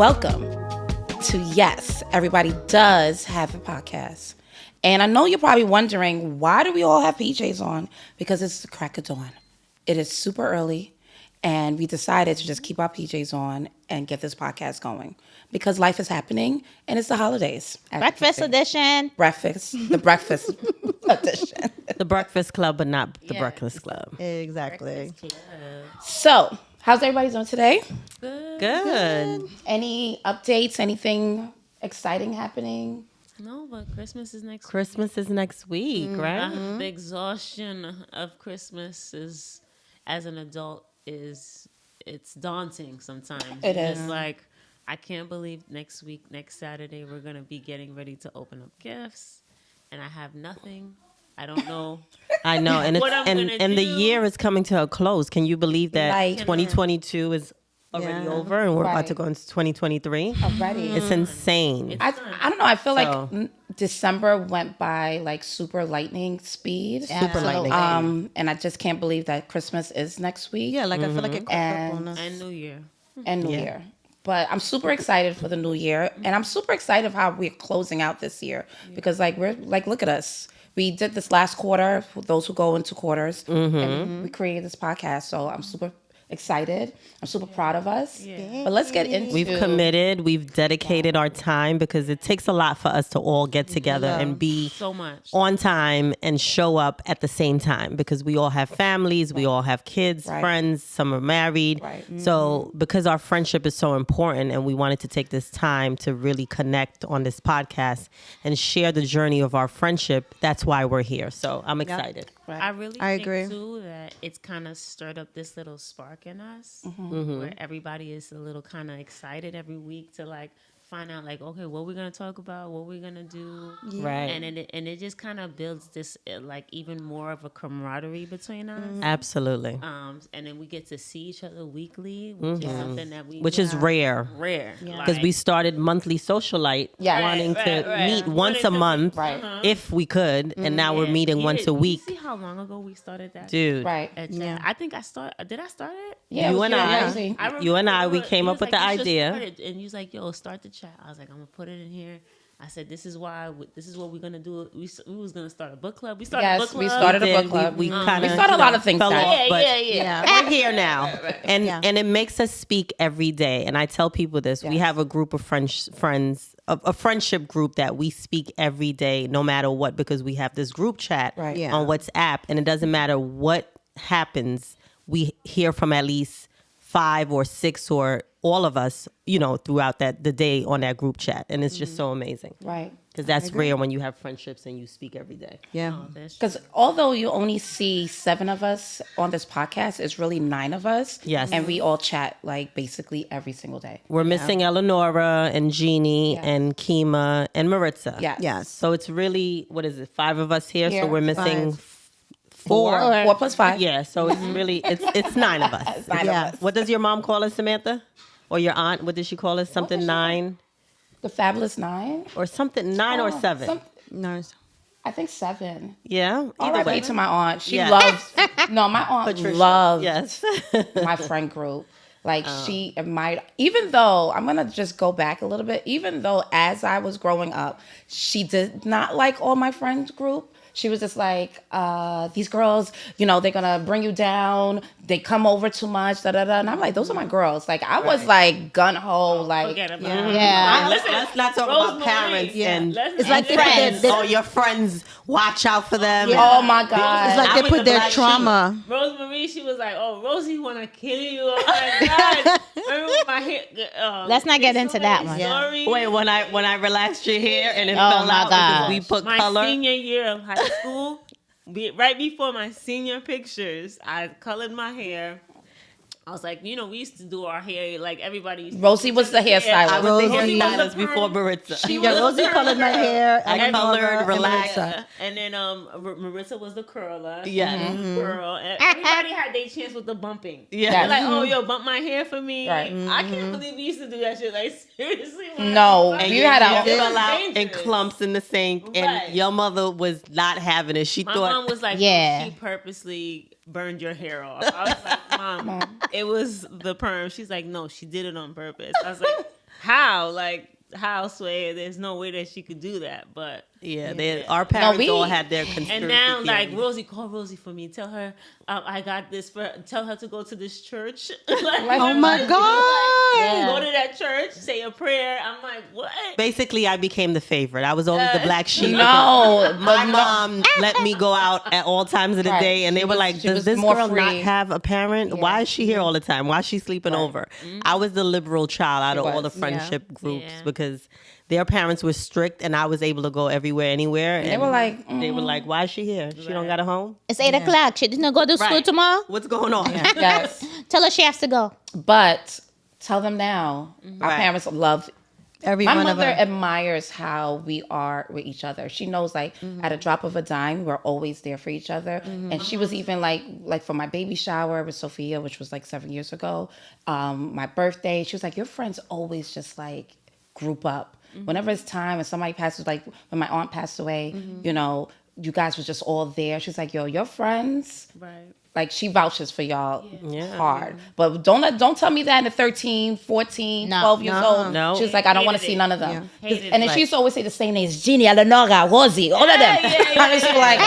welcome to Yes, Everybody Does Have a Podcast. And I know you're probably wondering, why do we all have PJs on? Because it's the crack of dawn. It is super early, and we decided to just keep our PJs on and get this podcast going. Because life is happening, and it's the holidays. Breakfast edition. The breakfast edition. The Breakfast Club, but not the Breakfast Club. Exactly. So, how's everybody doing today? Good. Any updates? Anything exciting happening? No, but Christmas is next Christmas is next week, right? The exhaustion of Christmas is, as an adult, it's daunting sometimes. It It's is. like, I can't believe next Saturday, we're going to be getting ready to open up gifts, and I have nothing. I don't know. I know, and What I'm gonna and the do. year is coming to a close. Can you believe that Like- 2022 is already over and we're about to go into 2023? Already. It's insane. I don't know. I feel So- like December went by like super lightning speed. Super lightning. And I just can't believe that Christmas is next week. Yeah, like I feel like it crept up on us. And New Year. And New Year. But I'm super excited for the new year, and I'm super excited of how we're closing out this year because we're like, look at us. We did this last quarter for those who go into quarters, and we created this podcast. So I'm super excited. I'm super proud of us. Yeah. But let's get into We've committed, we've dedicated our time because it takes a lot for us to all get together and be So much. on time and show up at the same time because we all have families, we all have kids, Right. friends, some are married. Right. So because our friendship is so important and we wanted to take this time to really connect on this podcast and share the journey of our friendship, that's why we're here. So I'm excited. I really I think agree. too that it's kind of stirred up this little spark in us where everybody is a little kind of excited every week to like find out like, okay, what we're gonna talk about, what we're gonna do, Right. and it just kind of builds this like even more of a camaraderie between us. Absolutely. And then we get to see each other weekly, which is something that we Which is rare. rare Because we started monthly socialite, Yeah. wanting to right. meet once a month, Right. if we could, and now we're meeting once a week. See how long ago we started that? Dude, Right. At Yeah. I think I started. Did I start it? Yeah, it You was and here in I. Jersey. You and I, we remember came he up was with the like, "You should idea." start it." And he was like, "Yo, start the chat." I was like, "I'm gonna put it in here." I said, "This is why. This is what we're gonna do." We was gonna start a book club. We started a book Yes, club. we started a Did. book club. We kind of started a lot of things. fell guys. off, but Yeah. we're here now, and Yeah. and it makes us speak every day. And I tell people this: we Yes. have a group of friends, a friendship group that we speak every day, no matter what, because we have this group chat Right. Yeah. on WhatsApp, and it doesn't matter what happens. We hear from at least 5 or 6 or all of us, throughout the day on that group chat, and it's just so amazing. Right. Because that's rare when you have friendships and you speak every day. Yeah. Because although you only see 7 of us on this podcast, it's really 9 of us. Yes. And we all chat like basically every single day. We're missing ELEONORA and Jeannie Yes. and Kima and Maritza. Yes. Yes. So it's really, 5 of us here? Here. So we're missing 4. 4 plus 5. Yeah, so it's really, it's 9 of us. 9 Yeah. of us. What does your mom call us, Samantha? Or your aunt? What did she call us? Something she 9? The Fabulous 9. Or something 9 or 7? Nice. I think 7. Yeah? Either R.I.P. way. to my aunt. She Yeah. loves. No, my aunt Patricia. loves Yes. my friend group. Like she admired, even though I'm gonna just go back a little bit. Even though as I was growing up, she did not like all my friends group. She was just like, these girls, they're gonna bring you down. They come over too much, da da da. And I'm like, those are my girls. Like I was like gun ho, like Forget about Yeah. it. Yeah. Let's not talk about Rosemary. parents and It's like they put friends. their, Oh, your friends, watch out for them. oh my god. it's like I they was put the their black trauma. Rosemary, she was like, "Oh, Rosie wanna kill you." Oh my God. Remember my hair? Let's not get into that one. Story. Wait, when I relaxed your hair and it Oh fell my out because we gosh. put My color. senior year of high school, right before my senior pictures, I colored my hair. I was like, we used to do our hair like everybody. Used to Rosie do was the hair. hairstylist. I was the Rosie was hairstylist the before perm. Maritza. She Yeah, was Rosie the colored my curler. hair. I and colored, Laura and relaxed. Melissa. And then Maritza was the curler. Yes. Curl. And everybody had their chance with the bumping. Yeah. They're like, oh, yo, bump my hair for me. Right. I can't believe we used to do that shit. Like, seriously. when No, I was And you your had hair a- fell out Dangerous. in clumps in the sink, Right. and your mother was not having it. She My thought, mom was like, Yeah. she purposely burned your hair off. I was like, Mom, it was the perm. She's like, no, she did it on purpose. I was like, how? Like, how, Sway? There's no way that she could do that. But our parents all we- had their conspiracy and now, like, theories. Rosie, call Rosie for me. Tell her I got this. Tell her to go to this church. Like, Oh my God. Go to that church, say a prayer. I'm like, what? Basically, I became the favorite. I was always the black sheep. No, My mom let me go out at all times of the Right. day, and they She were was- like, she "Does was this more girl not free. have a parent? Why is she here all the time? Why is she sleeping over?" I was the liberal child out of all the was. friendship groups Yeah. because their parents were strict, and I was able to go everywhere, anywhere. And they were like, they were like, "Why is she here? She don't got a home. It's 8 o'clock. She didn't go to school Right. tomorrow. What's going on?" yes. Tell her she has to go. But tell them now. Our Right. parents love. Every My one of mother them. admires how we are with each other. She knows, like, at a drop of a dime, we're always there for each other. And she was even like for my baby shower with Sophia, which was like 7 years ago, my birthday. She was like, your friends always just like group up. Whenever it's time and somebody passes, like when my aunt passed away, you know, you guys were just all there. She's like, yo, your friends. Right. Like, she vouches for y'all Yeah. hard. But don't tell me that at 13, 14, No. 12 years old. No. She was like, I don't want to Hated see it. none of them. Hated it. And then she used to always say the same names, Jeannie, Eleonora, Rosie, all of them. I was like,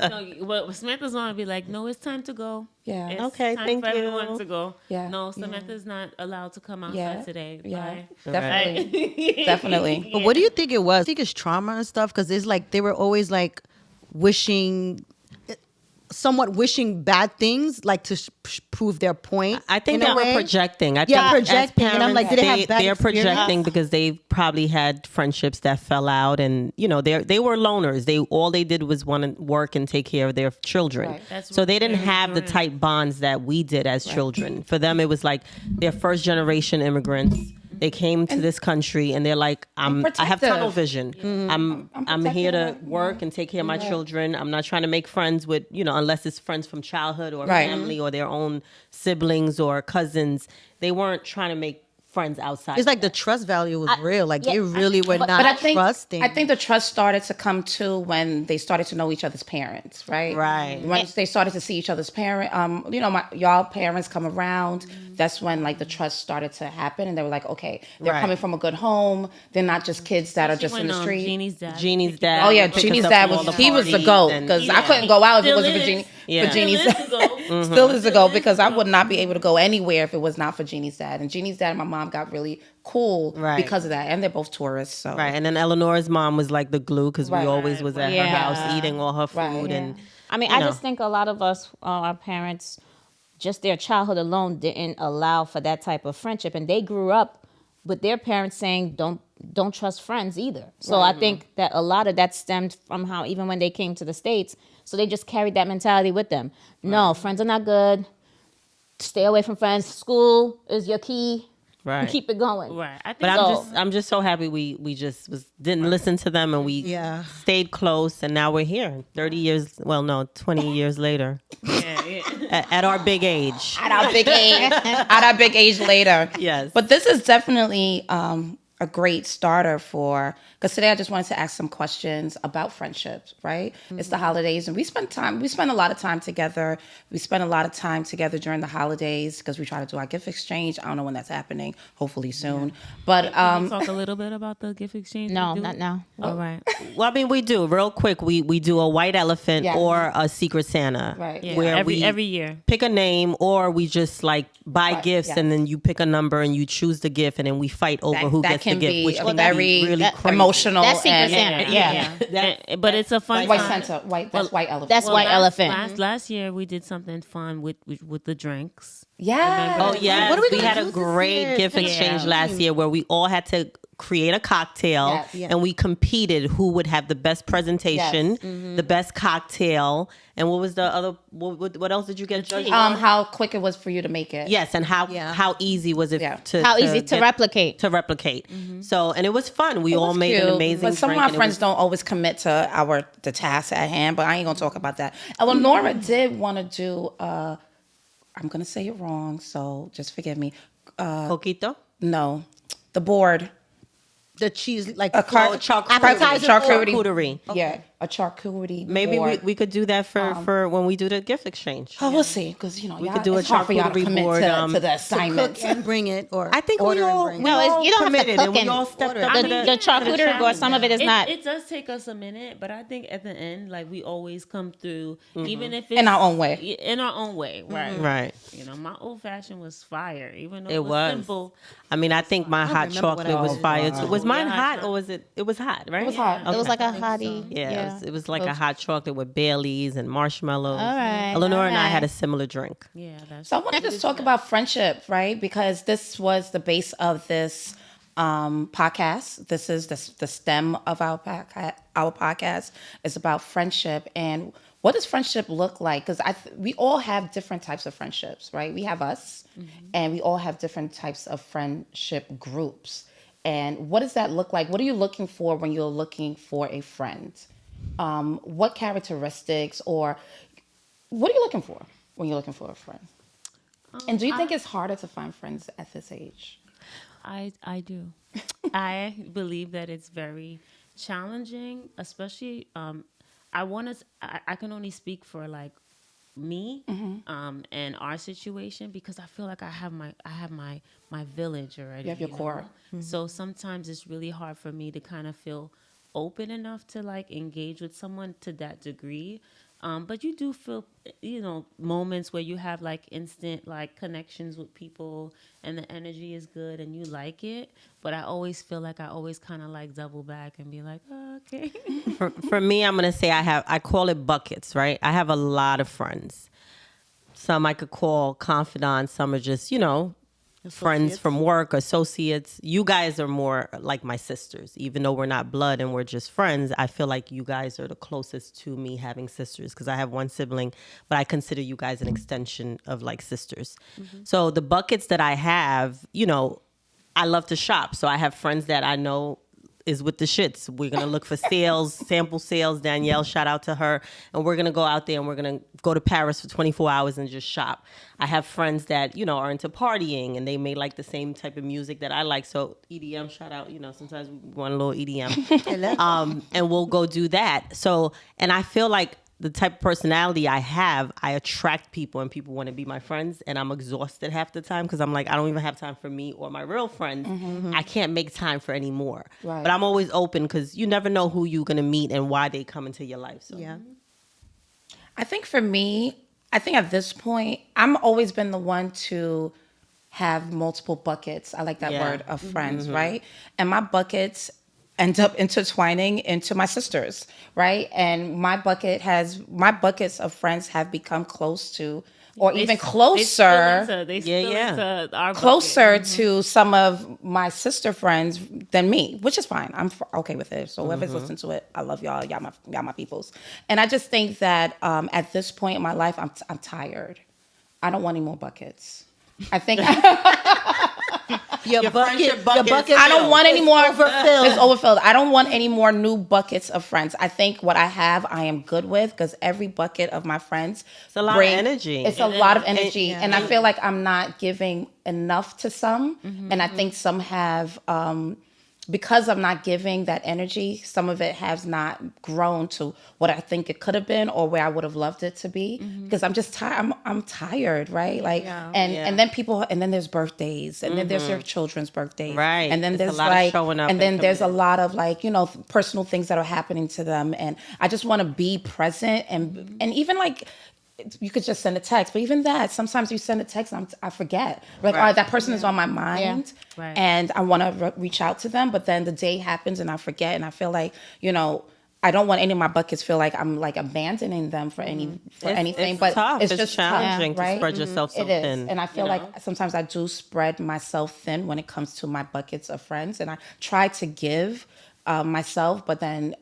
okay. No, but Samantha's on be like, no, it's time to go. Yeah. It's Okay, time thank for you. everyone to go. Yeah. No, Samantha's not allowed to come outside Yeah. today. Yeah. Bye. Definitely. Definitely. But what do you think it was? I think it's trauma and stuff because it's like they were always like somewhat wishing bad things, like to prove their point. I think in they a were way. projecting. I Yeah, think as projecting. And I'm like, did they have bad they're experience? projecting because they probably had friendships that fell out, and you know they were loners. All they did was want to work and take care of their children. Right. That's So what they didn't they were have the doing. tight bonds that we did as children. For them, it was like they're first generation immigrants. They came to this country and they're like, I have protective. tunnel vision. I'm here to protective. work and take care of my children. I'm not trying to make friends with, unless it's friends from childhood or Right. family or their own siblings or cousins. They weren't trying to make friends outside. It's like the trust value was real. Like they really were not But I think trusting. I think the trust started to come to when they started to know each other's parents, right? Right. When they started to see each other's parent, y'all parents come around. That's when like the trust started to happen, and they were like, okay, they're Right. coming from a good home. They're not just kids that are just in the street. Jeannie's dad. Jeannie's dad. Oh yeah, picked us Jeannie's up dad from all was the he was the parties goat and- because I couldn't go out if it Still wasn't for is. Jeannie. Yeah. For Jeannie's Still dad. is the goat. Still is the goat because I would not be able to go anywhere if it was not for Jeannie's dad. And Jeannie's dad and my mom got really cool Right. because of that, and they're both tourists. So Right, and then Eleanor's mom was like the glue because we Right. always was at Yeah. her house eating all her food Right. and I mean, You I know. just think a lot of us, our parents, just their childhood alone didn't allow for that type of friendship, and they grew up with their parents saying, "Don't trust friends either." So I think that a lot of that stemmed from how even when they came to the States, so they just carried that mentality with them. No, friends are not good. Stay away from friends. School is your key. Right. Keep it going. Right. I think But So- I'm just so happy we just didn't listen to them and we Yeah. stayed close and now we're here 30 years 20 years later yeah. at our big age. at our big age, later. Yes. But this is definitely a great starter for, because today I just wanted to ask some questions about friendships, right? It's the holidays and we spend a lot of time together. We spend a lot of time together during the holidays because we try to do our gift exchange. I don't know when that's happening, hopefully soon. But Can you talk a little bit about the gift exchange? No, we do? not now. All right. Well, I mean, we do real quick. We do a white elephant Yes. or a secret Santa, Right. Yeah. Where every year. pick a name, or we just like buy Right, gifts yes. and then you pick a number and you choose the gift and then we fight over who that gets the can gift, be which a can very be really crazy. emotional. That's Secret and Santa. Yeah. But it's a fun White time. Santa, that's white elephant. That's white elephant. Last year we did something fun with the drinks. Yeah. Oh yeah, What are we we gonna had do a this great year? gift Yeah. exchange last year where we all had to create a cocktail Yes. Yeah. and we competed who would have the best presentation, Yes. the best cocktail, and what was the other? What else did you get judged on? How quick it was for you to make it. Yes, and how easy was it Yeah. How easy to get- replicate. to replicate. So and it was fun. We all was made an cute, amazing. But some of drink my and it friends was- don't always commit to the task at hand. But I ain't gonna talk about that. Eleonora did want to do. I'm gonna say it wrong, so just forgive me. Coquito. No, the board. the cheese, like A car- appetizer charcuterie. board. Charcuterie. Yeah, a charcuterie Maybe board. we could do that for when we do the gift exchange. Oh, we'll see, because We y'all, could do a it's hard for y'all to charcuterie commit board, to the assignment. Cook and bring it, or I think order we all, and bring we it. No, all you don't have to committed cook and we and all stepped order. up I to The charcuterie board, some of it is not. It does take us a minute, but I think at the end, like we always come through, even if it's In our own way. In our own way, right? Right. You know, my old fashioned was fire, even though It it was. was simple. I mean, I think my hot remember what chocolate I was did. fire too. Was mine Yeah, hot hot or was it? It was hot, right? It was hot. It was like a think hottie. so. Yeah, it was like a hot chocolate with Baileys and marshmallows. All right, Eleonora and I all had a right. similar drink. Yeah, that's So I want to just talk about friendship, right? Because this was the base of this podcast. This is the stem of our podcast. It's about friendship, and what does friendship look like? Because we all have different types of friendships, right? We have us, and we all have different types of friendship groups. And what does that look like? What are you looking for when you're looking for a friend? What characteristics, or what are you looking for when you're looking for a friend? And do you think it's harder to find friends at this age? I do. I believe that it's very challenging, especially I can only speak for like me and our situation, because I feel like I have my village already. You have your core. So sometimes it's really hard for me to kind of feel open enough to like engage with someone to that degree. But you do feel, moments where you have like instant like connections with people and the energy is good and you like it. But I always feel like I always kind of like double back and be like, oh, okay. For me, I'm gonna say I call it buckets, right? I have a lot of friends. Some I could call confidants. Some are just friends from work, associates. You guys are more like my sisters, even though we're not blood and we're just friends. I feel like you guys are the closest to me having sisters, because I have one sibling, but I consider you guys an extension of like sisters. So the buckets that I have, I love to shop. So I have friends that I know is with the shits. We're going to look for sales, sample sales. Danielle, shout out to her. And we're going to go out there and we're going to go to Paris for 24 hours and just shop. I have friends that, are into partying and they may like the same type of music that I like. So EDM, shout out, sometimes we want a little EDM. And we'll go do that. So, and I feel like the type of personality I have, I attract people and people want to be my friends, and I'm exhausted half the time because I'm like, I don't even have time for me or my real friends. I can't make time for any more. Right. But I'm always open because you never know who you're going to meet and why they come into your life. So Yeah. I think for me, at this point, I'm always been the one to have multiple buckets. I like that Yeah. word of friends, right? And my buckets end up intertwining into my sisters, right? And my buckets of friends have become close to, or even closer, They spill into our closer bucket. to some of my sister friends than me, which is fine. I'm okay with it. So whoever's listening to it, I love y'all. Y'all my peoples. And I just think that at this point in my life, I'm tired. I don't want any more buckets. I think Your bucket. I don't want any more. overfilled. It's overfilled. I don't want any more new buckets of friends. I think what I have, I am good with, because every bucket of my friends, it's a lot of energy. It's a lot of energy, and I feel like I'm not giving enough to some, and I think some have. Because I'm not giving that energy, some of it has not grown to what I think it could have been or where I would have loved it to be. Because I'm just tired. I'm tired, right? Like, and then people, and then there's birthdays, and then there's their children's birthdays, Right. And then It's a there's lot of like, showing up and then and there's a committing. lot of like, personal things that are happening to them, and I just want to be present, and even like. You could just send a text, but even that, sometimes you send a text and I forget. Like, all right, that person is on my mind, Right. and I want to reach out to them, but then the day happens and I forget, and I feel like, I don't want any of my buckets feel like I'm like abandoning them for anything, It's but tough. it's It's just challenging tough, to right? spread yourself so It is, thin. and I feel like sometimes I do spread myself thin when it comes to my buckets of friends, and I try to give myself, but then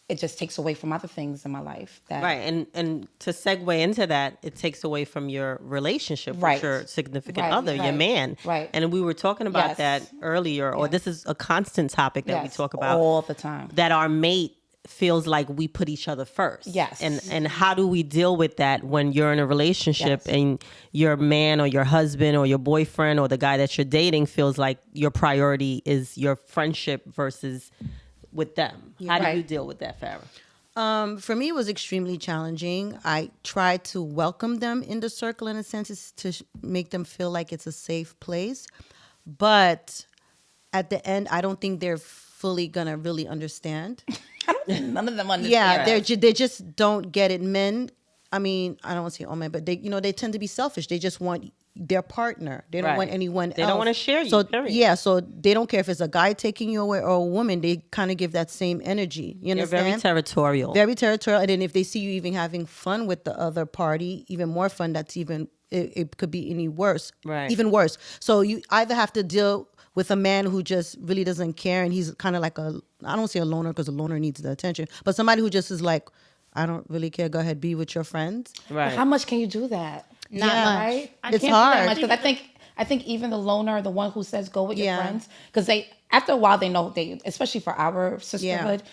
it just takes away from other things in my life. Right, and to segue into that, it takes away from your relationship Right. with your significant Right, other, your right, man. right. And we were talking about Yes. that earlier, or this is a constant topic that we Yes, talk about all the time. that our mate feels like we put each other first. Yes. And how do we deal with that when you're in a relationship Yes. and your man or your husband or your boyfriend or the guy that you're dating feels like your priority is your friendship versus with them? How do you Right. deal with that, Farrah? For me, it was extremely challenging. I tried to welcome them in the circle in a sense to make them feel like it's a safe place. But at the end, I don't think they're fully gonna really understand. I don't think none of them understand. Yeah, they just don't get it. Men, I mean, I don't want to say all men, but they tend to be selfish. They just want their partner. They don't want anyone else. They don't want to share you. So period. yeah, so they don't care if it's a guy taking you away or a woman. They kind of give that same energy. You They're understand? very territorial. Very territorial. And then if they see you even having fun with the other party, even more fun, that's even, it could be any worse. Right. Even worse. So you either have to deal with a man who just really doesn't care and he's kind of like I don't say a loner because a loner needs the attention, but somebody who just is like, I don't really care, go ahead, be with your friends. Right. How much can you do that? Not much. Right? It's Can't hard. do that much, 'cause I think even the loner, the one who says go with your Yeah. friends, because they after a while they know especially for our sisterhood,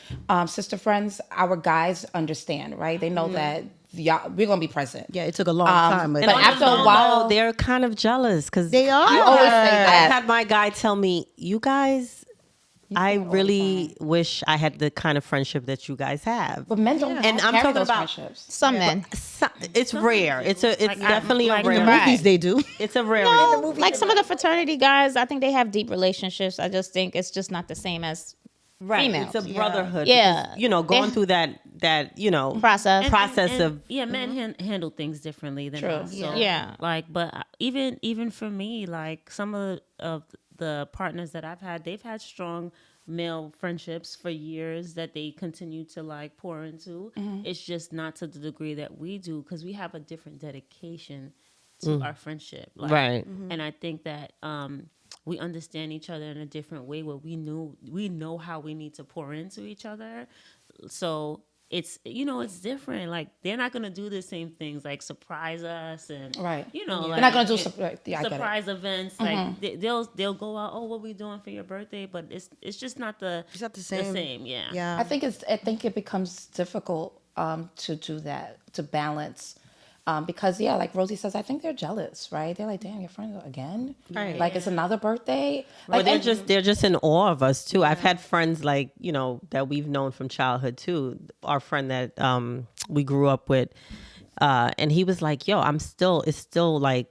sister friends, our guys understand, right? They know that we're gonna be present. Yeah, it took a long time. but after a while, they're kind of jealous because they are. I always say that. I've had my guy tell me, you guys, I really wish I had the kind of friendship that you guys have. But men don't And I'm carry talking those about- friendships. Some men. It's rare. It's definitely like a In the rare. Right. movies, they do. It's a rare. No, like some of the fraternity guys, I think they have deep relationships. I just think it's just not the same as females. It's a brotherhood. Yeah. Because, going They- through that process. process of men handle things differently than us. So, Yeah. like, but even for me, like some of the partners that I've had, they've had strong male friendships for years that they continue to like pour into. It's just not to the degree that we do because we have a different dedication to our friendship. Like, Right. And I think that we understand each other in a different way where we know how we need to pour into each other. So it's it's different. Like they're not gonna do the same things like surprise us and Right. like They're not gonna do I get it. surprise events. Like they'll go out. Oh, what we doing for your birthday? But it's just not the It's not the same. Yeah. Yeah. I think it becomes difficult to do that, to balance. Because like Rosie says, I think they're jealous, right? They're like, damn, your friend again? Right. Like it's another birthday. Or Like they're just in awe of us too. I've had friends like, that we've known from childhood too. Our friend that we grew up with, and he was like, yo, it's still like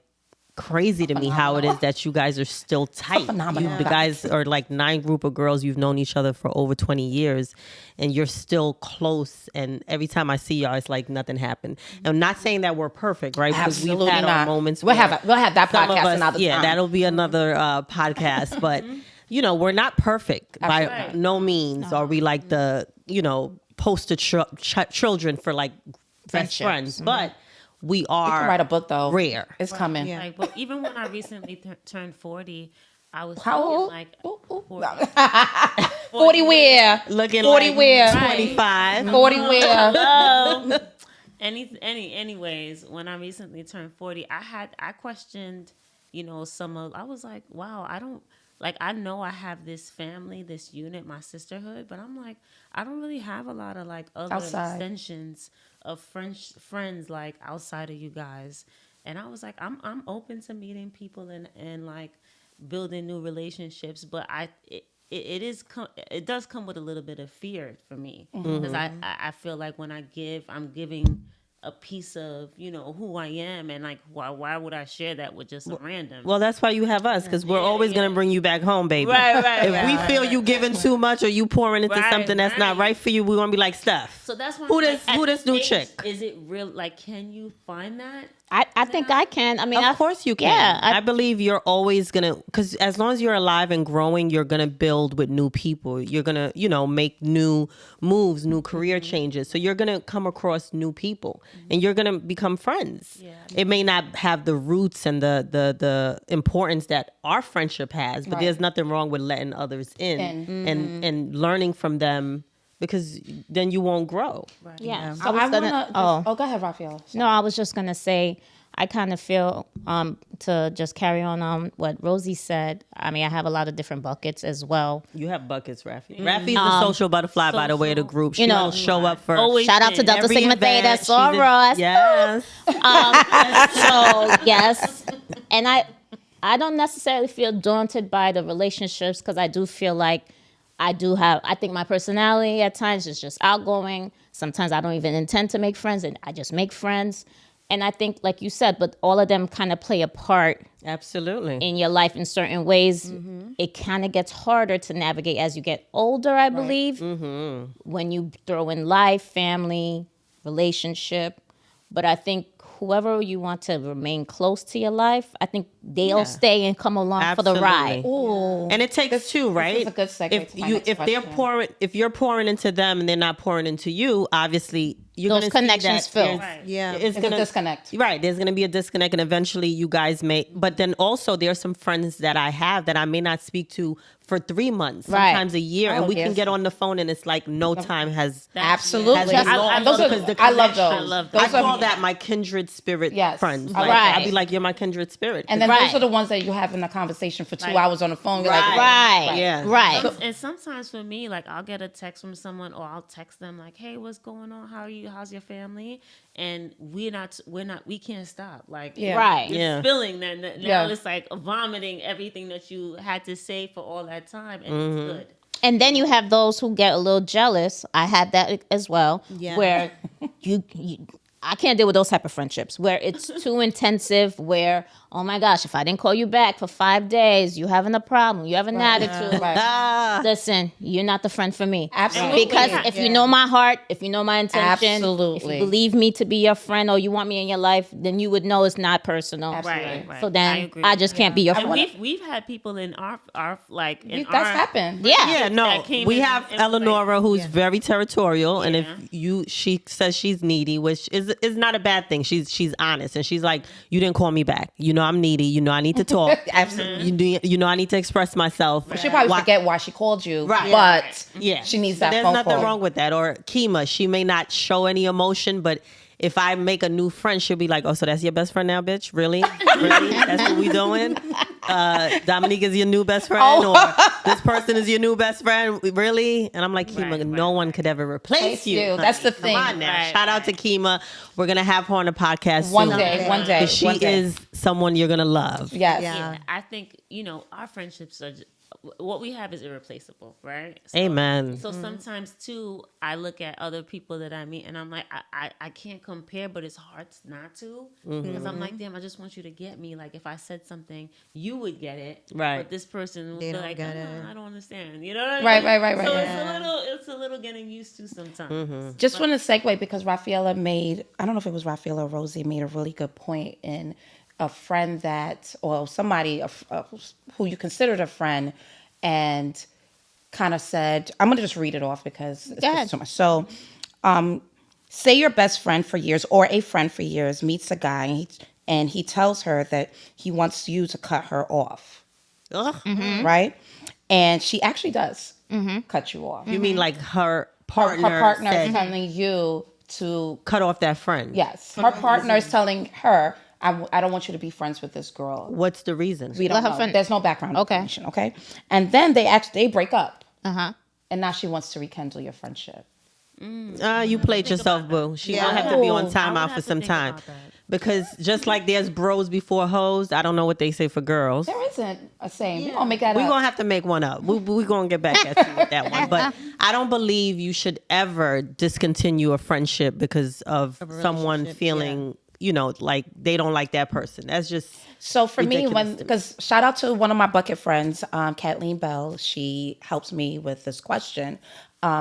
crazy to me how it is that you guys are still tight. phenomenon. The guys are like 9 group of girls. You've known each other for over 20 years and you're still close. And every time I see y'all, it's like nothing happened. And I'm not saying that we're perfect, right? Because Absolutely we've had our not. moments. We'll where have that some of podcast us- another time. that'll be another podcast. But we're not perfect by Absolutely. no means. Are we like the poster children for like best Friendships. friends? But we are. You can write a book though. Rare. It's coming. Yeah. Like, but even when I recently turned 40, I was How thinking, old? like Ooh, ooh. 40. 40 where? Looking 40 like where? 25. 40 where? Anyways, when I recently turned 40, I questioned, I was like, wow, I know I have this family, this unit, my sisterhood, but I'm like, I don't really have a lot of like other Outside. extensions of friends like outside of you guys. And I was like, I'm open to meeting people and like building new relationships, but it does come with a little bit of fear for me because I feel like when I'm giving a piece of who I am, and like why would I share that with just a random? Well, that's why you have us, because we're always going to bring you back home, baby. Right. If we feel you giving too much or you pouring into something that's not right for you, we're going to be like, Steph. So that's why Who I'm this- like, who at this new age, chick? Is it real? Like, can you find that? I think I can. I mean, Of course you can. Yeah, I believe you're always going to, because as long as you're alive and growing, you're going to build with new people. You're going to, make new moves, new career changes. So you're going to come across new people and you're going to become friends. Yeah. It may not have the roots and the importance that our friendship has, but Right. there's nothing wrong with letting others in and learning from them, because then you won't grow. Right. yeah. So I wanna go ahead, Raphael. No, I was just gonna say, I kind of feel to just carry on what Rosie said. I mean, I have a lot of different buckets as well. You have buckets, Rafi. Rafi's the social butterfly, by the way, of the group. She will show up for Always Shout out to been. Delta every Sigma event. Theta She's Soros. Yes. So yes, and I don't necessarily feel daunted by the relationships because I do feel like I think my personality at times is just outgoing. Sometimes I don't even intend to make friends and I just make friends. And I think, like you said, but all of them kind of play a part Absolutely. in your life in certain ways. It kind of gets harder to navigate as you get older, I believe, when you throw in life, family, relationship. But I think whoever you want to remain close to your life, I think they'll stay and come along for the ride. Ooh. And it takes two, right? This is a good segue to my next question. If you're pouring into them and they're not pouring into you, obviously you're Those gonna connections see that fill. there's- Yeah. it's It's a gonna disconnect. Right, there's gonna be a disconnect, and eventually you guys may. But then also there's some friends that I have that I may not speak to for 3 months, Right. sometimes a year, and Oh, we can yes. get on the phone and it's like no time has. Absolutely. has Just- been lost and those are, because the I love connection- those. I love Those I are- call that my kindred spirit Yes. friends. Right. Like, I'd be like, you're my kindred spirit. And then Right. those are the ones that you have in a conversation for 2 Like- hours on the phone. You're like, Right. Yeah. Right. And sometimes for me, like I'll get a text from someone, or I'll text them like, "Hey, what's going on? How are you? How's your family?" And we can't stop. Like, Yeah. Right. you're Yeah. spilling. Then now Yeah. it's like vomiting everything that you had to say for all that time, and Mm-hmm. it's good. And then you have those who get a little jealous. I had that as well, Yeah. where you I can't deal with those type of friendships where it's too intensive. Where, oh my gosh, if I didn't call you back for 5 days, you having a problem. You have an attitude. Right. Listen, you're not the friend for me. Absolutely. Because if you know my heart, if you know my intention, if Absolutely. you believe me to be your friend or you want me in your life, then you would know it's not personal. Absolutely. Right. So then agree. I just can't be your And friend. we've had people in our like in That's our happened. Yeah. Yeah, no, that came we in have and was like- Eleonora who's very territorial, and Yeah. if she says she's needy, which is not a bad thing. She's honest, and she's like, you didn't call me back. You know I'm needy. You know I need to talk. Absolutely. You know I need to express myself. She'll probably Why- forget why she called you, Right. but Yeah, she needs So that there's phone nothing call. wrong with that. Or Kima, she may not show any emotion, but if I make a new friend, she'll be like, "Oh, so that's your best friend now, bitch? Really? Really? That's what we doing? Dominique is your new best friend, Oh. or this person is your new best friend? Really?" And I'm like, "Kima, Right, no one could ever replace you. That's the Come thing. on now. Right, Shout out to Kima. We're gonna have her on the podcast One soon. day, one day. 'Cause she one day. is someone you're gonna love. Yes. Yeah. Yeah, I think our friendships are. What we have is irreplaceable, right? So, Amen. So sometimes too, I look at other people that I meet, and I'm like, I can't compare, but it's hard not to, because I'm like, damn, I just want you to get me. Like if I said something, you would get it, Right. But this person would They be don't like, get it. I don't understand. You know what I mean? Right. So Yeah. it's a little getting used to sometimes. Just want to segue because Rafaela made, I don't know if it was Rafaela or Rosie made a really good point in a friend that, or somebody who you considered a friend and kind of said, I'm going to just read it off because it's Go ahead. just too much. So, say your best friend for years or a friend for years meets a guy and he tells her that he wants you to cut her off, Ugh. right? And she actually does cut you off. You mean like her Her partner, partner said, is telling you to, cut off that friend? yes, her partner is telling her, I don't want you to be friends with this girl. What's the reason? We Let don't her know. fin- There's no background Okay. information, okay? And then they break up. Uh-huh. And now she wants to rekindle your friendship. You played yourself, boo. She Yeah. gonna have to be on Oh, time I would out for have to some think time. about that. Because just like there's bros before hoes, I don't know what they say for girls. There isn't a saying. We're going to make that We're up. gonna have to make one up. We're gonna get back at you with that one. But I don't believe you should ever discontinue a friendship because of someone relationship, feeling, like they don't like that person. That's just So for me, ridiculous to me. because shout out to one of my bucket friends, Kathleen Bell. She helps me with this question.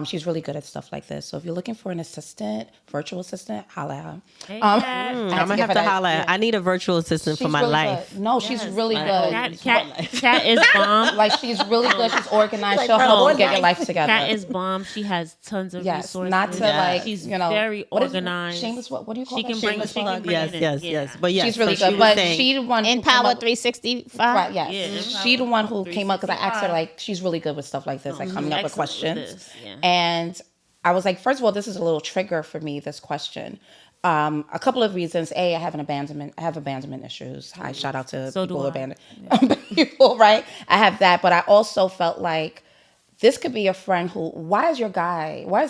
She's really good at stuff like this. So if you're looking for an assistant, virtual assistant, holla at her. Hey, I Kat. had I'm to gonna give have her to that. holler. Yeah. I need a virtual assistant for She's my really life. good. No, she's Yes. really good. Kat is bomb. Like she's really good. She's organized. She'll help you get your life together. Kat is bomb. She has tons of Yes, resources. not to like She's what very is it? organized. Shameless. What do you call She that? can bring. Shameless She can plug? bring Yes, it in. yes, Yeah. yes. But yes, She's really so she good, was but saying- she the one In who came Power up- 365. Right, yes. Yeah, She the one who came up because I asked her 365. like she's really good with stuff like this, like coming up with excellent with questions. this, yeah. And I was like, first of all, this is a little trigger for me. This question, a couple of reasons. A, I have abandonment issues. Hi, shout out to So do people who I. abandon people. Right, I have that, but I also felt like this could be a friend who. Why is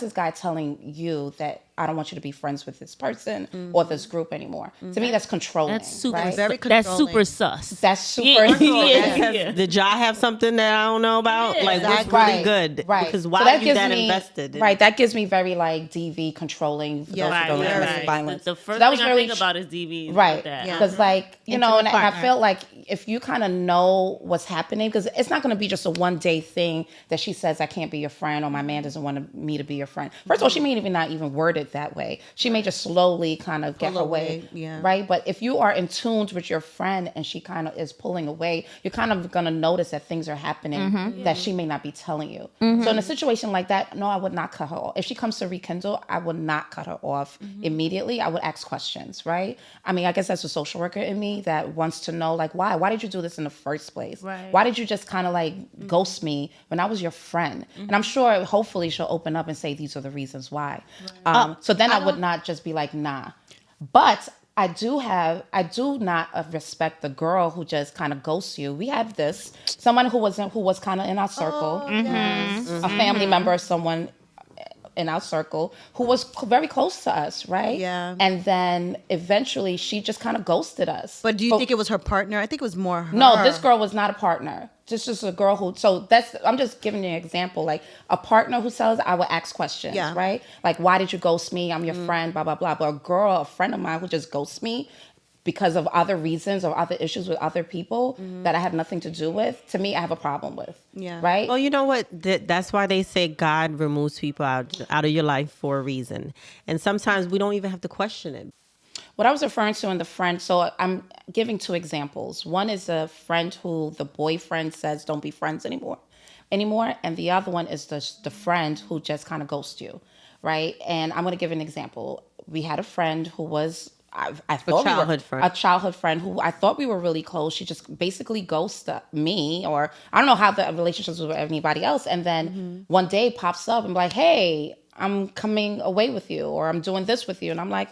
this guy telling you that I don't want you to be friends with this person or this group anymore. To me, that's controlling. That's super. right? Very That's controlling. super sus. That's super. Did y'all have something that I don't know about? Like, what's really Right, good? right. Because So why that are you gives that me- invested? Right, that gives me very like DV controlling. For those who Right, don't know right, domestic right. violence. The first that was thing I really think about is DV. right, That. because like you know, and I partner. felt like if you kind of know what's happening, because it's not going to be just a one day thing that she says I can't be your friend or my man doesn't want me to be your friend. First of all, she may even not even word it that way. She may just slowly kind of get her way, right? But if you are in tune with your friend and she kind of is pulling away, you're kind of going to notice that things are happening that she may not be telling you. So in a situation like that, no, I would not cut her off. If she comes to rekindle, I would not cut her off immediately. I would ask questions, right? I mean, I guess that's a social worker in me that wants to know, like, why? Why did you do this in the first place? Right. Why did you just kind of like ghost me when I was your friend? And I'm sure, hopefully, she'll open up and say these are the reasons why. So then I would not just be like, nah. But I do not respect the girl who just kind of ghosts you. We have this someone who was kind of in our circle, a family member, someone in our circle who was very close to us, right? Yeah. And then eventually she just kind of ghosted us. But do you think it was her partner? I think it was more her. No, this girl was not a partner. This is a girl who, so that's, I'm just giving you an example. Like a partner who sells, I would ask questions, right? Like, why did you ghost me? I'm your friend, blah, blah, blah. But a girl, a friend of mine who just ghosts me because of other reasons or other issues with other people that I have nothing to do with, to me, I have a problem with. Yeah. Right? Well, you know what? That's why they say God removes people out of your life for a reason. And sometimes we don't even have to question it. What I was referring to in the friend, so I'm giving two examples. One is a friend who the boyfriend says don't be friends anymore. And the other one is the friend who just kind of ghosts you, right? And I'm going to give an example. We had a friend who was, I thought a childhood friend who I thought we were really close. She just basically ghosted me, or I don't know how the relationships with anybody else. And then one day pops up and be like, hey, I'm coming away with you, or I'm doing this with you. And I'm like,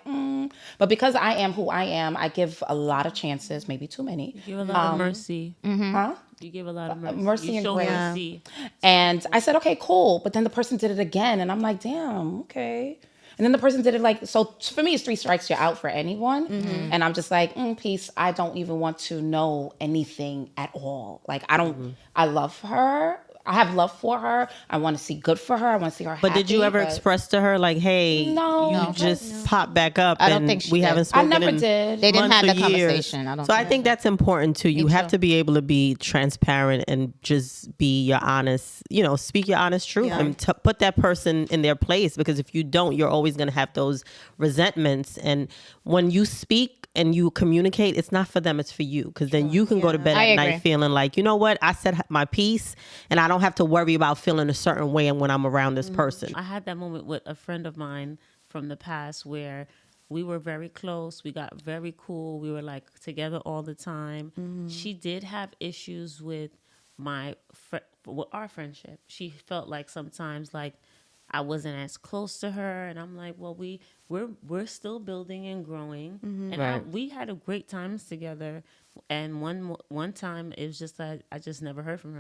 But because I am who I am, I give a lot of chances, maybe too many. You give a lot of mercy. Huh? You give a lot of mercy. Mercy you and show grace. mercy. And I said, okay, cool. But then the person did it again. And I'm like, damn, okay. And then the person did it like, so for me, it's 3 strikes, you're out for anyone. And I'm just like, peace. I don't even want to know anything at all. Like, I love her. I have love for her. I want to see good for her. I want to see her happy. But did you ever express to her like, hey, you just popped back up I don't and think she we did. haven't spoken I never in did. They didn't months have the or years. conversation. I think that's important too. You have too. to be able to be transparent and just be your honest, speak your honest truth and put that person in their place, because if you don't, you're always going to have those resentments. And when you speak and you communicate, it's not for them, it's for you. Because then you can go to bed I at agree. night feeling like, you know what, I said my piece and I don't have to worry about feeling a certain way when I'm around this person. I had that moment with a friend of mine from the past where we were very close. We got very cool. We were like together all the time. She did have issues with with our friendship. She felt like sometimes like I wasn't as close to her, and I'm like, well, we're still building and growing, and we had a great times together. And one time it was just that I just never heard from her.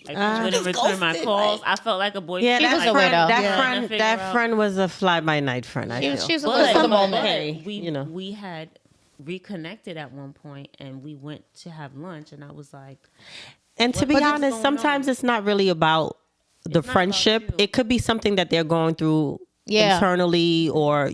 Like she wouldn't return my calls. I felt like a boy. Yeah, She was a widow. that friend was a fly by night friend. I feel. She was a But, little but we you know. we had reconnected at one point, and we went to have lunch, and I was like, And to be What's honest, going sometimes on? it's not really about the not about friendship. you. It could be something that they're going through Yeah. internally or,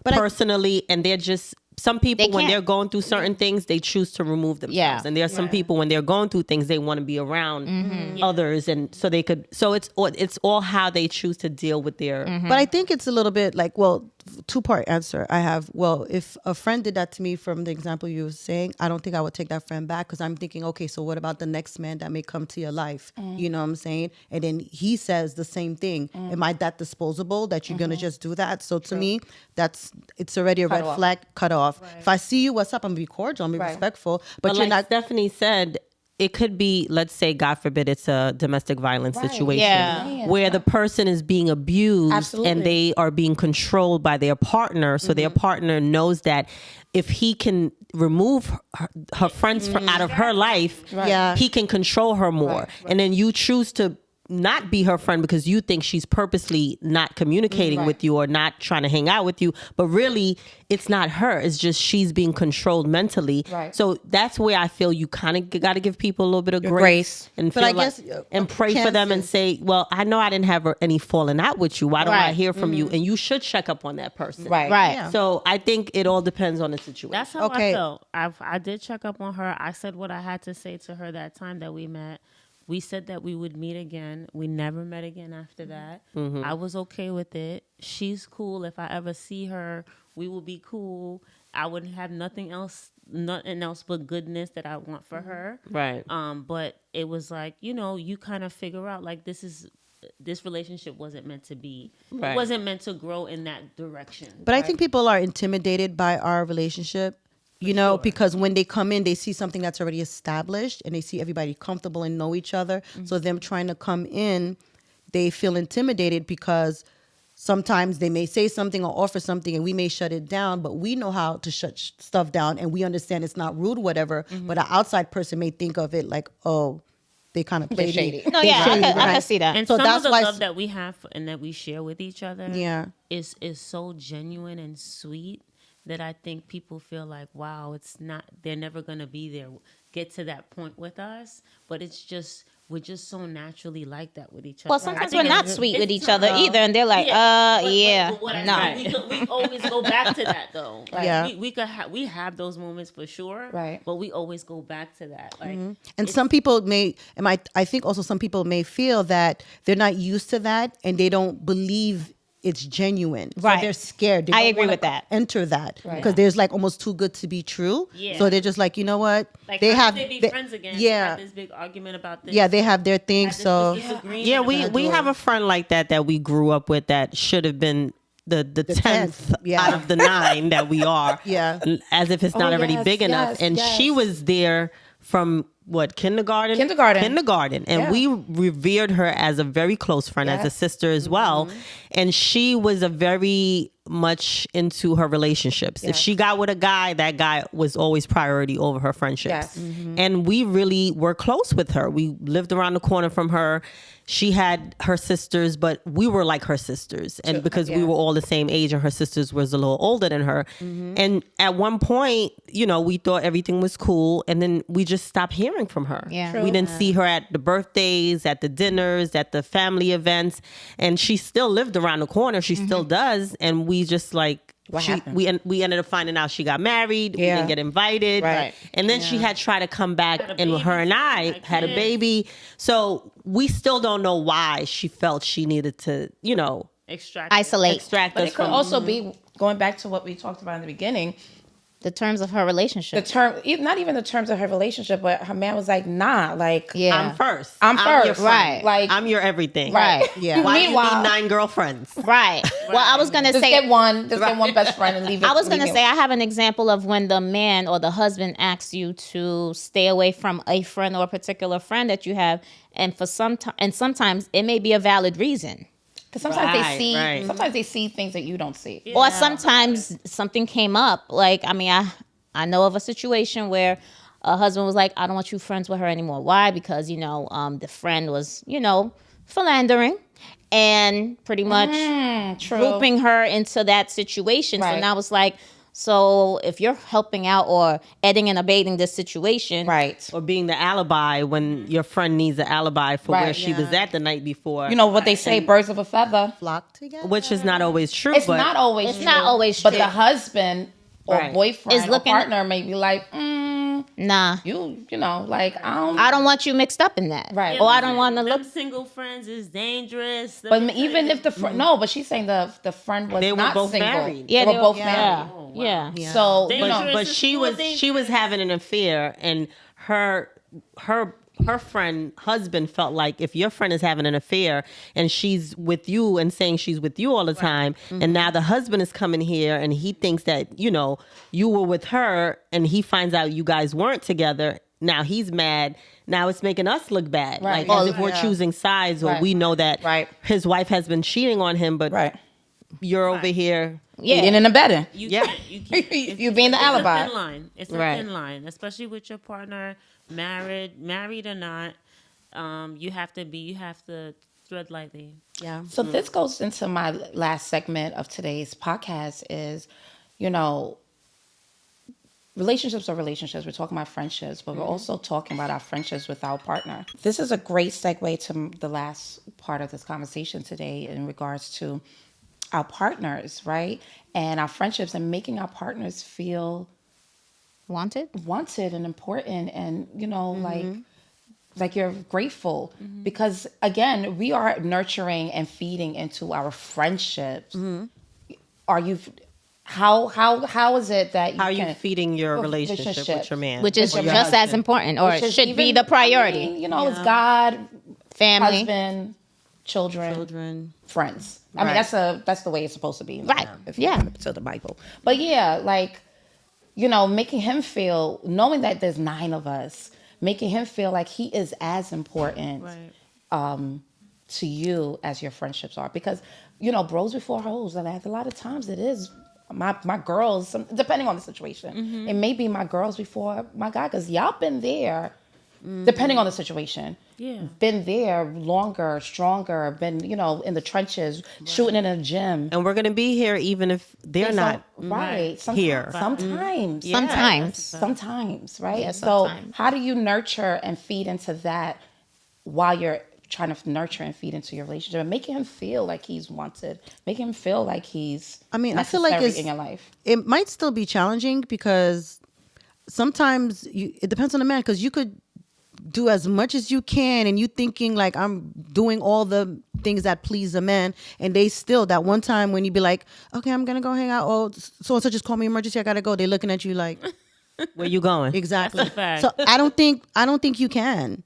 personally. And they're just, some people, They when can't- they're going through certain things, they choose to remove themselves. Yeah. And there are some people, when they're going through things, they want to be around others. And so they could, so it's all how they choose to deal with their. But I think it's a little bit like, well, 2-part answer. I have, well, if a friend did that to me from the example you were saying, I don't think I would take that friend back, because I'm thinking, okay, so what about the next man that may come to your life? You know what I'm saying? And then he says the same thing. Am I that disposable that you're going to just do that? So to me, it's already a red flag, cut off. Right. If I see you, what's up? I'm going to be cordial, I'm going to be respectful. But you're like not. Stephanie said, it could be, let's say, God forbid, it's a domestic violence situation where the person is being abused and they are being controlled by their partner. So their partner knows that if he can remove her friends out of her life, he can control her more. And then you choose to not be her friend because you think she's purposely not communicating with you or not trying to hang out with you, but really it's not her. It's just she's being controlled mentally. Right. So that's where I feel you kind of got to give people a little bit of grace. and But feel I like, guess, and pray for them and say, well, I know I didn't have any falling out with you. Why don't I Right. hear from you? And you should check up on that person. Right. Right. Yeah. So I think it all depends on the situation. That's how Okay. I felt. I did check up on her. I said what I had to say to her that time that we met. We said that we would meet again. We never met again after that. I was okay with it. She's cool. If I ever see her, we will be cool. I wouldn't have nothing else but goodness that I want for her. Right. But it was like, you kind of figure out like this relationship wasn't meant to be. Right. It wasn't meant to grow in that direction. But I think people are intimidated by our relationship, because when they come in, they see something that's already established and they see everybody comfortable and know each other. So them trying to come in, they feel intimidated because sometimes they may say something or offer something and we may shut it down, but we know how to shut stuff down and we understand it's not rude, whatever. But an outside person may think of it like, oh, they kind of play shady. No, yeah, I can see that. And So some that's of the why love that we have and that we share with each other is so genuine and sweet that I think people feel like, wow, they're never going to be there, get to that point with us. But we're just so naturally like that with each other. Well, sometimes we're not sweet with each other either, and they're like, but what I no. mean, we always go back to that though. Like, Yeah. we have those moments for sure. Right. But we always go back to that. Like, And some people I think also some people may feel that they're not used to that and they don't believe it's genuine. Right. So they're scared. They I don't agree wanna with that. Enter that. Because there's like almost too good to be true. Yeah. So they're just like, you know what? Like they how have could they be they- friends again? Yeah. Had this big argument about this. Yeah, they have their thing. Had this So disagreement Yeah, about we have a friend like that we grew up with that should have been the 10th yeah. out of the 9 that we are. Yeah. As if it's not already yes, big enough. yes, And she was there from kindergarten? Kindergarten. And Yeah. we revered her as a very close friend, as a Yes. sister as well. And she was a very much into her relationships. If Yes. she got with a guy, that guy was always priority over her friendships. Yes. And we really were close with her. We lived around the corner from her. She had her sisters, but we were like her sisters. And because we were all the same age and her sisters was a little older than her. And at one point, we thought everything was cool. And then we just stopped hearing from her. Yeah. True. We didn't see her at the birthdays, at the dinners, at the family events. And she still lived around the corner. She still does. And we just happened? we ended up finding out she got married. We didn't get invited. Right. And then she had tried to come back, Had a and baby, her and I had a kids. baby. So we still don't know why she felt she needed to, extract Isolate extract But us it could from. also be going back to what we talked about in the beginning. the terms of her relationship. Not even the terms of her relationship, but her man was like, nah, like, Yeah. I'm first. I'm your first, friend. right. Like, I'm your everything. Right. Yeah. Why do you Meanwhile- need 9 girlfriends? Right. Well, I was gonna just say get one best friend and leave it. I was gonna leave it. say I have an example of when the man or the husband asks you to stay away from a friend or a particular friend that you have, and sometimes it may be a valid reason. Because sometimes Right. sometimes they see things that you don't see. Or sometimes something came up. Like, I mean, I know of a situation where a husband was like, I don't want you friends with her anymore. Why? Because, the friend was, philandering and pretty much True. grouping her into that situation. So Right. now it's like, so if you're helping out or aiding and abating this situation, Right. Or being the alibi when your friend needs an alibi for where Right. she was at the night before. You know what they say, birds of a feather. flock together. which is not always true. It's but not always It's true. not always But true. the husband or Right. boyfriend Is or looking- partner may be like, nah, like, I don't want you mixed up in that. Right. Or I don't want to Them look. single friends is dangerous. But even if the no, but she's saying the friend was They were not both single. married. Yeah, they were both yeah. married. Yeah. Yeah. So Dangerous. but is she more was dangerous. having an affair, and her friend husband felt like if your friend is having an affair and she's with you and saying she's with you all the time, and now the husband is coming here and he thinks that you were with her, and he finds out you guys weren't together. Now he's mad. Now it's making us look bad, Right. like as if we're choosing sides, or Right. we know that Right. his wife has been cheating on him, but right. you're over here. Yeah. Eating and abetting. Yeah. You being the alibi. It's a thin line. It's a Right. thin line, especially with your partner, married or not. you have to thread lightly. Yeah. So this goes into my last segment of today's podcast is, you know, relationships are relationships. We're talking about friendships, but we're also talking about our friendships with our partner. This is a great segue to the last part of this conversation today in regards to our partners, right? And our friendships and making our partners feel Wanted? wanted and important and, you know, like you're grateful because again, we are nurturing and feeding into our friendships. Are you how is it that you How are you can feeding your relationship with your man? Which is or your just as husband? important, or which it is should be even- the priority. I mean, you know, it's God, Family. husband, children, Children. friends. I mean, Right. that's the way it's supposed to be, Right. If you Yeah. remember to the Bible. But yeah, like, you know, making him feel, knowing that there's 9 of us, making him feel like he is as important Right. to you as your friendships are, because you know, bros before hoes. And a lot of times it is my girls, depending on the situation. It may be my girls before my guy, because y'all been there. Depending on the situation, Yeah. been there longer, stronger, been, you know, in the trenches, shooting in a gym. And we're gonna be here even if they're not. right. here. Sometimes, Sometimes. right? Yeah, So sometimes. how do you nurture and feed into that while you're trying to nurture and feed into your relationship and making him feel like he's wanted, making him feel like he's I mean, I feel like necessary it's in your life. It might still be challenging because sometimes it depends on the man, because you could do as much as you can and you thinking like I'm doing all the things that please a man, and they still, that one time when you be like, okay, I'm gonna go hang out, oh so and so just call me emergency, I gotta go, they looking at you like Where you going? exactly. That's a fact. So I don't think you can.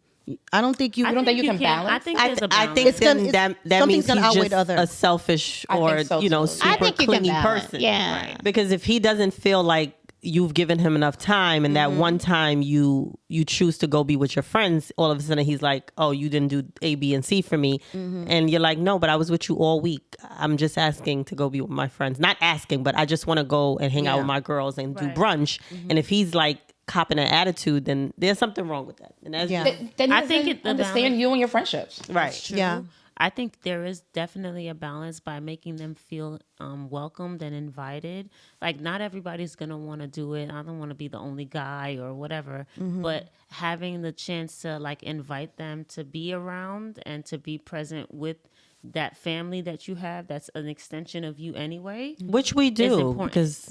I don't think you. don't think you can balance? I think I, there's a I balance. think It's gonna- then that something's means gonna he's outweigh just the other. a selfish I or think so, you know too. super I think you can clingy balance. person. Yeah. Because if he doesn't feel like you've given him enough time, and that one time you choose to go be with your friends, all of a sudden he's like, oh, you didn't do A, B, and C for me, and you're like, no, but I was with you all week. I'm just asking to go be with my friends. Not asking, but I just want to go and hang out with my girls and do Right. brunch. And if he's like copping an attitude, then there's something wrong with that. And that's Yeah. just- Then I he think doesn't the understand balance- you and your friendships. right. Yeah. I think there is definitely a balance by making them feel welcomed and invited. Like, not everybody's going to want to do it. I don't want to be the only guy or whatever. But having the chance to, like, invite them to be around and to be present with that family that you have that's an extension of you anyway. Which we do important. because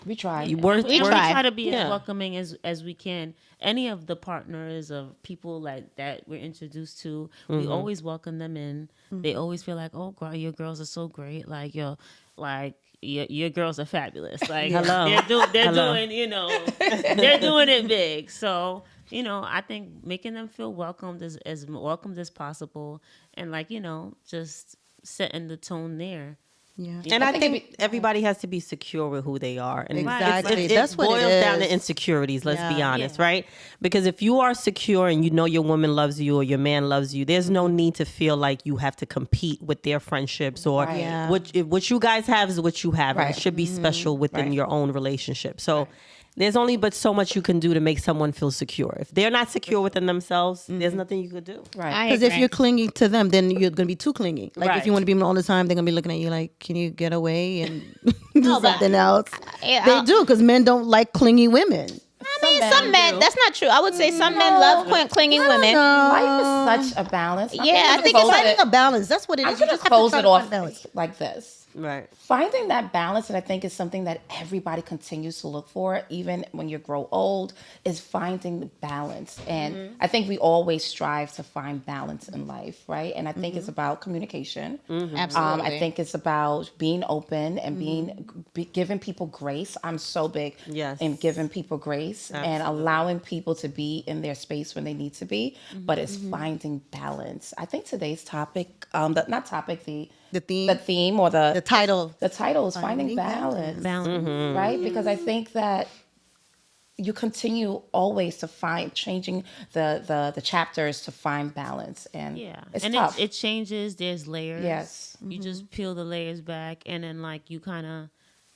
We try. we're We And try. we try to be Yeah. as welcoming as we can. Any of the partners of people like that we're introduced to, we always welcome them in. They always feel like, oh, girl, your girls are so great. Like, your girls are fabulous. Like, Hello. they're Hello. doing, they're doing it big. So, I think making them feel welcomed as welcomed as possible, and just setting the tone there. Yeah. And I think think everybody has to be secure with who they are. And Exactly. It That's what it boils down to is. insecurities, let's be Yeah. honest, right? Because if you are secure and you know your woman loves you or your man loves you, there's no need to feel like you have to compete with their friendships or Right. Yeah. what you guys have is what you have. And Right. it should be special within Right. your own relationship. So there's only but so much you can do to make someone feel secure. If they're not secure within themselves, there's nothing you could do. Right. I Because if agree. you're clinging to them, then you're going to be too clingy. Like if Right. you want to be with them all the time, they're going to be looking at you like, can you get away and do No, but- something else? Yeah, They do, because men don't like clingy women. I mean, some men, that's not true. I would say some men love clingy women. Life is such a balance. Yeah, I think close it's Finding a balance. That's what it I'm is. You gonna just have to close try it to find off balance. like this. Right. Finding that balance, and I think is something that everybody continues to look for, even when you grow old, is finding the balance. And I think we always strive to find balance in life, right? And I think it's about communication. Absolutely. I think it's about being open and giving people grace. I'm so big Yes. in giving people grace and allowing people to be in their space when they need to be. But it's finding balance. I think today's topic, The theme. the theme or The title. the title is finding Finding balance, Balance. right? Because I think that you continue always to find changing the chapters to find balance, and Yeah, it's and tough. it changes. There's layers. Yes. You just peel the layers back, and then you kind of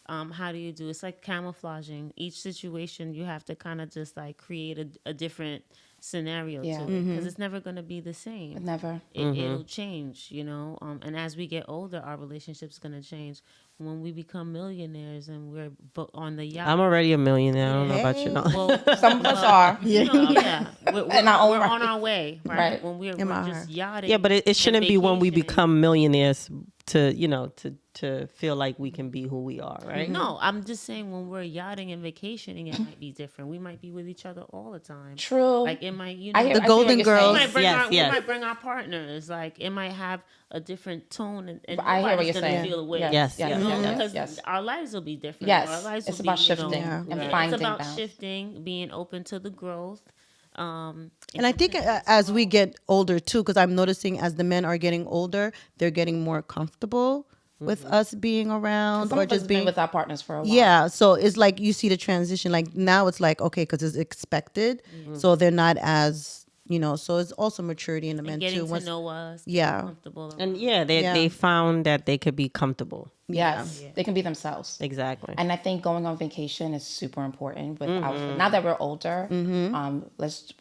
how do you do? It's like camouflaging. Each situation, you have to kind of just like create a different scenario Yeah. to it, because it's never going to be the same. Never. It'll change, you know. And as we get older, our relationship's going to change. When we become millionaires and we're on the yacht, I'm already a millionaire. I don't know about you. No. well, Some of us are. you know, yeah, we're In our own we're right. on our way, right? Right. When we're my just heart. yachting. Yeah, but it shouldn't and be when we vacationing. become millionaires to, you know, to feel like we can be who we are, right? No, I'm just saying when we're yachting and vacationing, it might be different. We might be with each other all the time. True. Like it might, you know, I hear- The I see what Golden you're Girls. saying. we might bring Yes, our, yes. we might bring our partners. Like it might have a different tone, and I hear what nobody's you're gonna saying. feel away. Yes, Yes, yes, yes, yes, yes, Because yes. our lives will be different. Yes, Our lives it's will about be, you know, shifting and right. finding It's about balance. shifting, being open to the growth. And I think as we get older too, because I'm noticing as the men are getting older, they're getting more comfortable with us being around Some or of us just have been being with our partners for a while. Yeah, so it's like you see the transition. Like now it's like, okay, because it's expected. So they're not as, you know, so it's also maturity in the men And too. getting to Once- know us, Yeah. getting comfortable. And yeah, they Yeah. found that they could be comfortable. Yes, they can be themselves. Exactly. And I think going on vacation is super important. With now that we're older, let's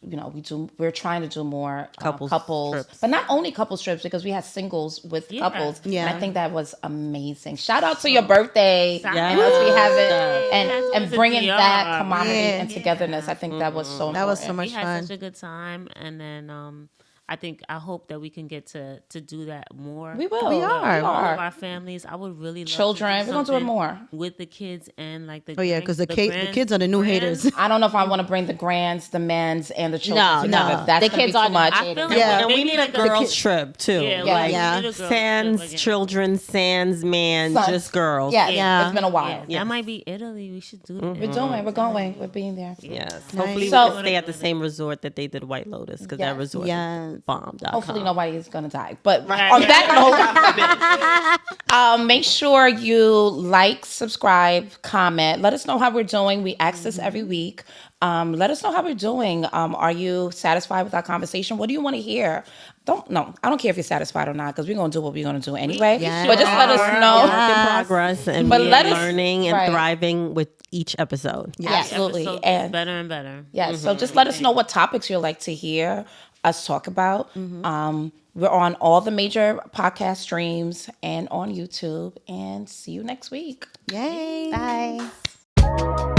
we're trying to do more Couples couples, trips. but not only couples trips because we had singles with Yeah. couples. Yeah. And I think that was amazing. Shout out to your birthday Shout and out. us we have it Yes, and it was bringing a that DR. camaraderie Yeah. and togetherness. I think that was so important. That was so much we had fun. such a good time, and then I hope that we can get to do that more. We will. We We are. All are. of our families. I would really love Children. To do We're gonna do it something more. with the kids and like the Oh yeah, because the kids are the new grands. haters. I don't know if I want to bring the grands, the men's, and the children No, together. no. That's The gonna kids be are too much. I feel like Yeah. And we maybe need like a girls trip too. Yeah, Like Yeah. we need a girls sans trip again. children, sans man, Sons. just girls. Yes, Yeah. it's been a while. Yeah, Yes. that might be Italy. We should do that. We're doing. We're going. We're being there. Yes. Nice. Hopefully So- we can stay at the same resort that they did White Lotus because that Yes. resort Yes. is bomb. Hopefully nobody is gonna die. But Right. on that note, make sure you like, subscribe, comment. Let us know how we're doing. We ask this every week. Let us know how we're doing. Are you satisfied with our conversation? What do you want to hear? I don't care if you're satisfied or not because we're gonna do what we're gonna do anyway. Yes. But just let us know. Work in progress and But we let are us- learning and right. thriving with each episode. Absolutely. Episodes And gets better and better. yeah, so just let us know what topics you'd like to hear us talk about. We're on all the major podcast streams and on YouTube. And see you next week. Yay. Bye.